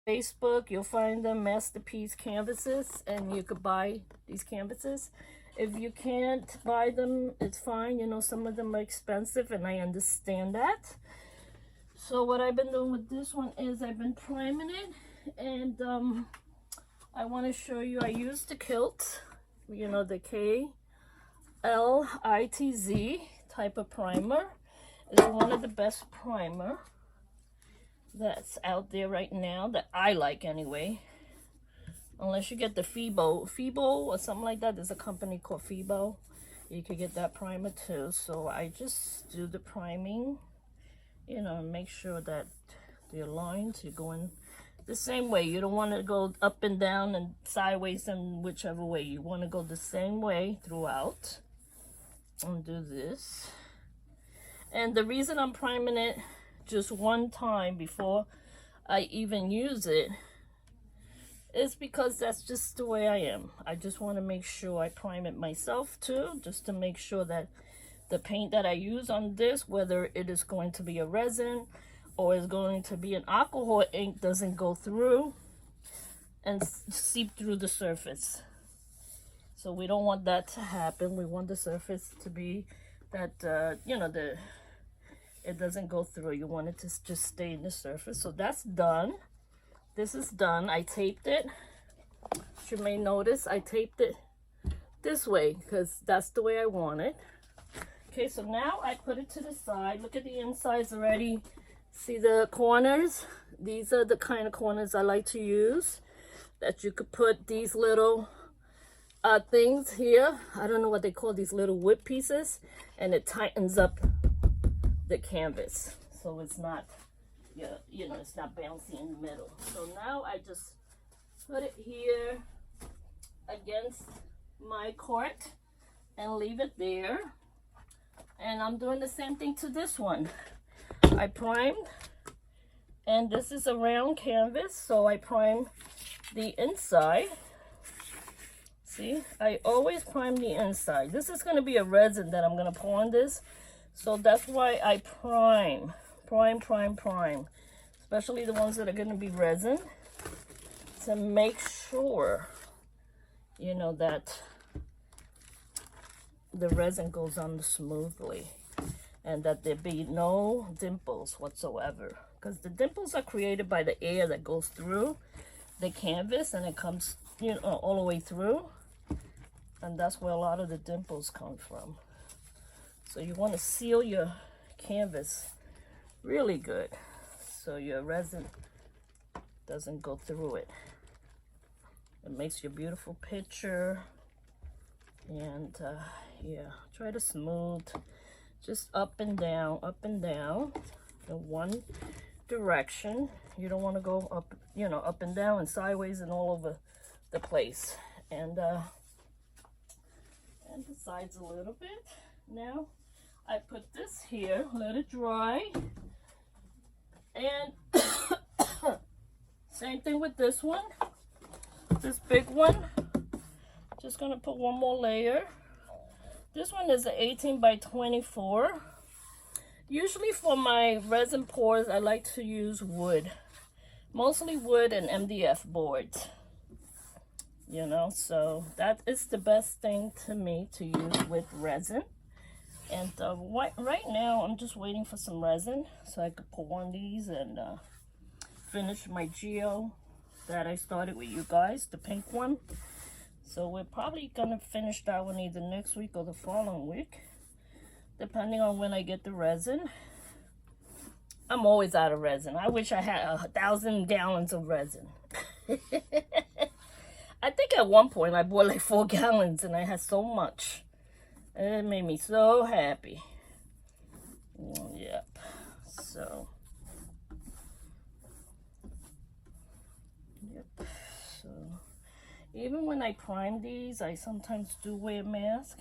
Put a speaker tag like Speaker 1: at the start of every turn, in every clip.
Speaker 1: Facebook, you'll find them masterpiece canvases, and you could buy these canvases. If you can't buy them, it's fine. You know, some of them are expensive, and I understand that. So what I've been doing with this one is I've been priming it, and I want to show you, I used the Kilt, you know, the KLITZ type of primer. It's one of the best primer that's out there right now, that I like anyway. Unless you get the Fibo or something like that. There's a company called Fibo. You could get that primer too. So I just do the priming, you know, make sure that the lines, you're going the same way. You don't want to go up and down and sideways and whichever way. You want to go the same way throughout. And do this. And the reason I'm priming it just one time before I even use it is because that's just the way I am. I just want to make sure I prime it myself too, just to make sure that the paint that I use on this, whether it is going to be a resin or is going to be an alcohol ink, doesn't go through and seep through the surface. So we don't want that to happen. We want the surface to be that, you know, it doesn't go through. You want it to just stay in the surface. So that's done. This is done. I taped it. You may notice I taped it this way because that's the way I want it. Okay, so now I put it to the side. Look at the insides already. See the corners? These are the kind of corners I like to use. That you could put these little things here. I don't know what they call these little whip pieces. And it tightens up the canvas. So it's not, you know, it's not bouncy in the middle. So now I just put it here against my cart and leave it there. And I'm doing the same thing to this one. I primed, and this is a round canvas, so I prime the inside. See, I always prime the inside. This is going to be a resin that I'm going to pour on this, so that's why I prime, especially the ones that are going to be resin, to make sure, you know, that the resin goes on smoothly and that there be no dimples whatsoever, because the dimples are created by the air that goes through the canvas and it comes, you know, all the way through, and that's where a lot of the dimples come from. So you want to seal your canvas really good so your resin doesn't go through it. It makes your beautiful picture. And yeah, try to smooth, just up and down in one direction. You don't want to go up, you know, up and down and sideways and all over the place. And the sides a little bit. Now I put this here, let it dry, and same thing with this one, this big one. Just gonna put one more layer. This one is an 18 by 24. Usually for my resin pours, I like to use wood, mostly wood and MDF boards. You know, so that is the best thing to me to use with resin. And right now I'm just waiting for some resin so I could pour on these and finish my Geode that I started with you guys, the pink one. So we're probably gonna finish that one either next week or the following week, depending on when I get the resin. I'm always out of resin. I wish I had 1,000 gallons of resin. I think at one point I bought like 4 gallons and I had so much. It made me so happy. Yep. So. Yep. So. Even when I prime these, I sometimes do wear a mask.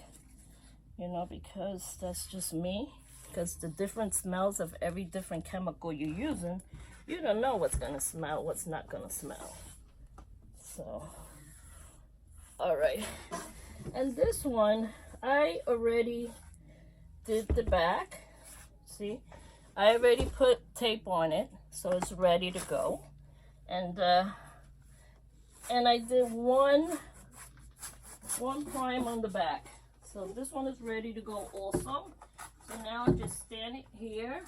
Speaker 1: You know, because that's just me. Because the different smells of every different chemical you're using, you don't know what's going to smell, what's not going to smell. So. Alright. And this one, I already did the back. See, I already put tape on it, so it's ready to go. And I did one prime on the back. So this one is ready to go also. So now I just stand it here,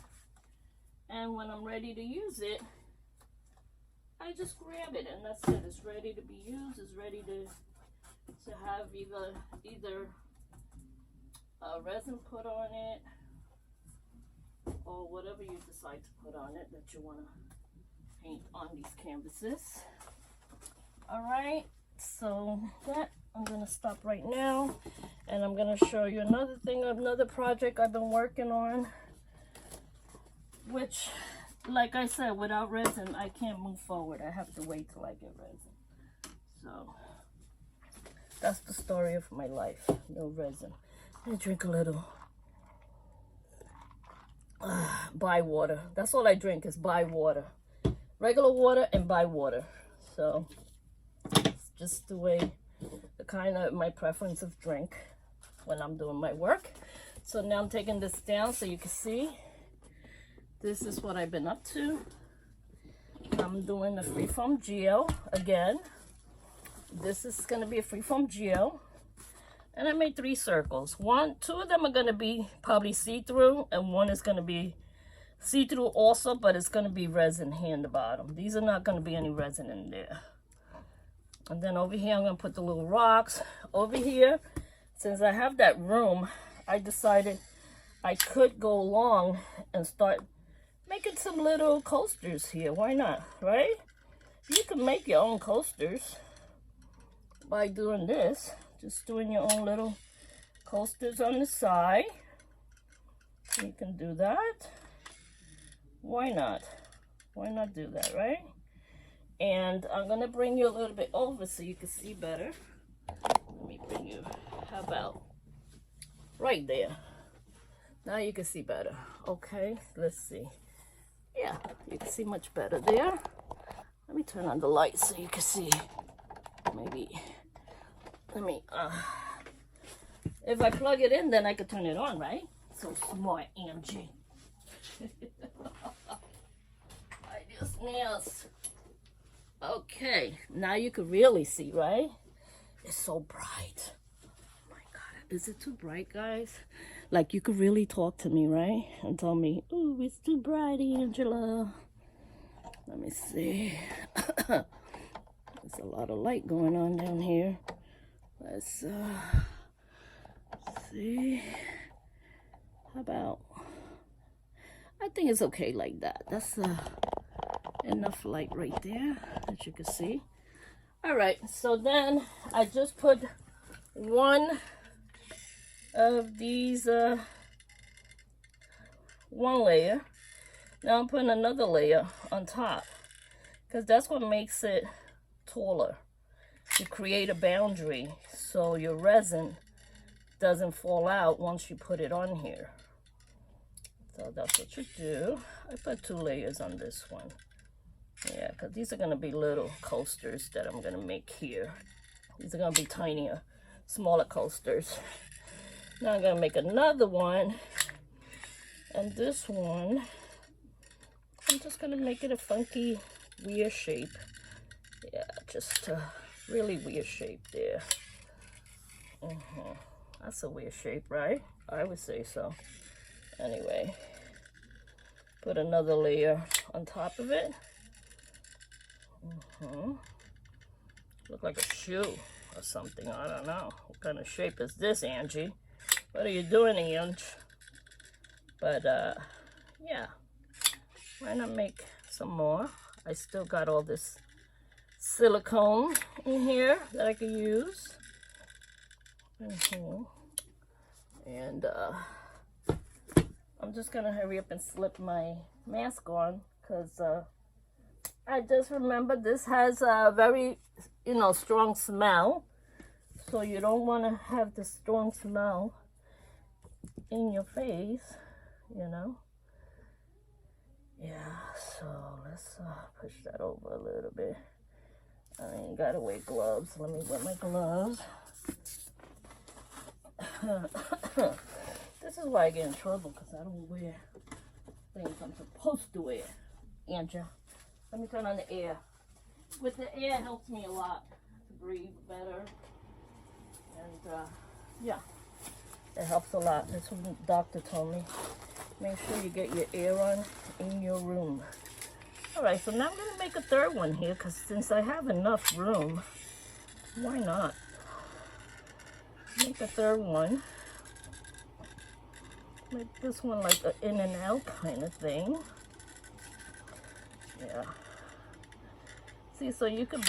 Speaker 1: and when I'm ready to use it, I just grab it, and that's it. It's ready to be used. It's ready to have either resin put on it, or whatever you decide to put on it that you want to paint on these canvases. All right, so that I'm gonna stop right now, and I'm gonna show you another project I've been working on, which, like I said, without resin I can't move forward. I have to wait till I get resin. So that's the story of my life. No resin. I drink a little buy water. That's all I drink is buy water. Regular water and buy water. So it's just the way, the kind of my preference of drink when I'm doing my work. So now I'm taking this down so you can see. This is what I've been up to. I'm doing a freeform geo again. This is going to be a freeform geo. And I made 3 circles. Two of them are going to be probably see-through, and one is going to be see-through also, but it's going to be resin here in the bottom. These are not going to be any resin in there. And then over here, I'm going to put the little rocks. Over here, since I have that room, I decided I could go along and start making some little coasters here. Why not, right? You can make your own coasters by doing this. Just doing your own little coasters on the side. You can do that. Why not? Why not do that, right? And I'm gonna bring you a little bit over so you can see better. Let me bring you, how about right there? Now you can see better. Okay, let's see. Yeah, you can see much better there. Let me turn on the light so you can see. Maybe, if I plug it in, then I could turn it on, right? So smart, Angie. Ideas, nails. Okay, now you can really see, right? It's so bright. Oh my God, is it too bright, guys? Like, you could really talk to me, right? And tell me, ooh, it's too bright, Angela. Let me see. There's a lot of light going on down here. Let's see. How about, I think it's okay like that. That's enough light right there that you can see. All right, so then I just put one of these, one layer. Now I'm putting another layer on top, because that's what makes it taller. You create a boundary so your resin doesn't fall out once you put it on here. So that's what you do. I put 2 layers on this one. Yeah, because these are going to be little coasters that I'm going to make here. These are going to be tinier, smaller coasters. Now I'm going to make another one. And this one, I'm just going to make it a funky, weird shape. Yeah, just a really weird shape there. That's a weird shape, right? I would say so. Anyway, put another layer on top of it. Look like a shoe or something. I don't know. What kind of shape is this, Angie? What are you doing, Ange? But, yeah. Why not make some more? I still got all this silicone in here that I could use. And I'm just gonna hurry up and slip my mask on, because I just remember this has a very, strong smell. So you don't want to have the strong smell in your face, Yeah, so let's push that over a little bit. I ain't gotta wear gloves. Let me wear my gloves. This is why I get in trouble, because I don't wear things I'm supposed to wear. Angela, let me turn on the air. with the air helps me a lot to breathe better. And yeah, it helps a lot. That's what the doctor told me. Make sure you get your air on in your room. Alright, so now I'm going to make a third one here, because since I have enough room, why not? Make a third one. Make this one like an in and out kind of thing. Yeah. See, so you could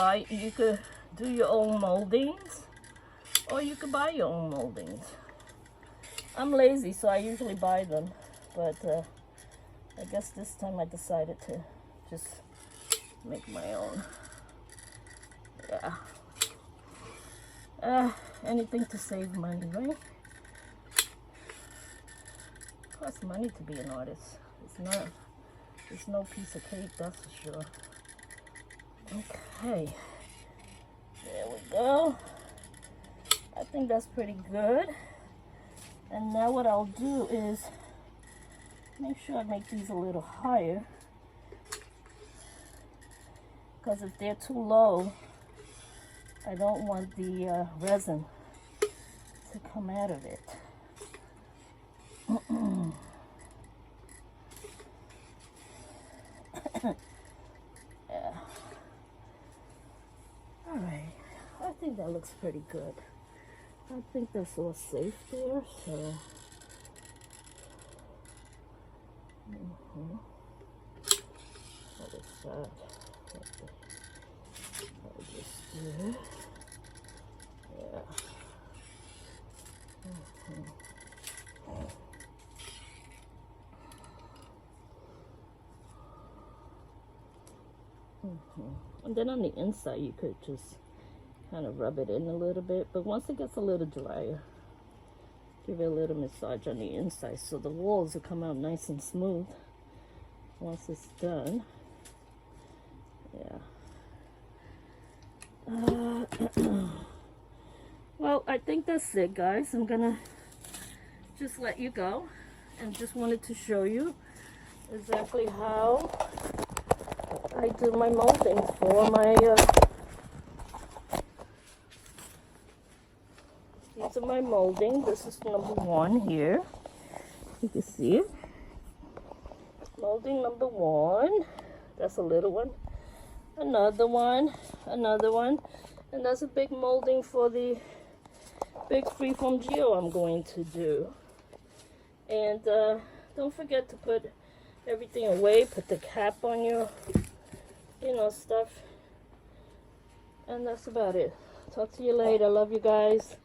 Speaker 1: do your own moldings, or you could buy your own moldings. I'm lazy, so I usually buy them, but I guess this time I decided to just make my own. Yeah. Anything to save money, right? It costs money to be an artist. It's no piece of cake, that's for sure. Okay. There we go. I think that's pretty good. And now what I'll do is make sure I make these a little higher, because if they're too low, I don't want the resin to come out of it. Yeah. Alright, I think that looks pretty good. I think that's all safe there, so. What is that? I'll just do. Yeah. And then on the inside, you could just kind of rub it in a little bit, but once it gets a little drier, give it a little massage on the inside so the walls will come out nice and smooth once it's done. Yeah. Well, I think that's it, guys. I'm gonna just let you go, and just wanted to show you exactly how I do my moldings for my these are my molding. This is number 1 here. You can see it. Molding number 1. That's a little one. Another one. Another one. And that's a big molding for the big freeform geo I'm going to do. And don't forget to put everything away. Put the cap on your, stuff. And that's about it. Talk to you later. Love you guys.